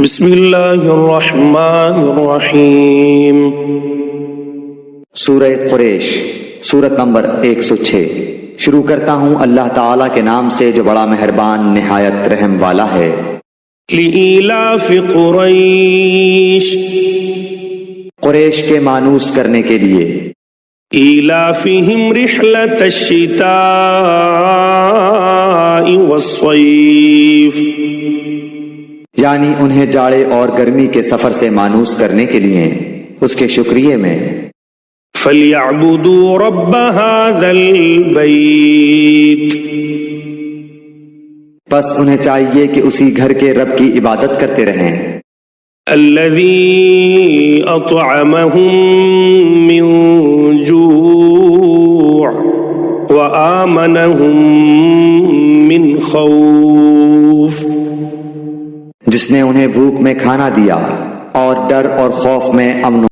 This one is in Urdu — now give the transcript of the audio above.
بسم اللہ الرحمن الرحیم۔ سورہ قریش، سورت نمبر 106۔ شروع کرتا ہوں اللہ تعالیٰ کے نام سے جو بڑا مہربان نہایت رحم والا ہے۔ لإیلاف قریش، قریش کے مانوس کرنے کے لیے۔ ایلافہم رحلۃ الشتاء والصیف، یعنی انہیں جاڑے اور گرمی کے سفر سے مانوس کرنے کے لیے اس کے شکریے میں۔ فَلْيَعْبُدُوا رَبَّ هَذَا الْبَيْتِ، پس انہیں چاہیے کہ اسی گھر کے رب کی عبادت کرتے رہیں۔ الَّذِي أَطْعَمَهُم مِّن جُوعٍ وَآمَنَهُم مِّن خَوْفٍ، جس نے انہیں بھوک میں کھانا دیا اور ڈر اور خوف میں امن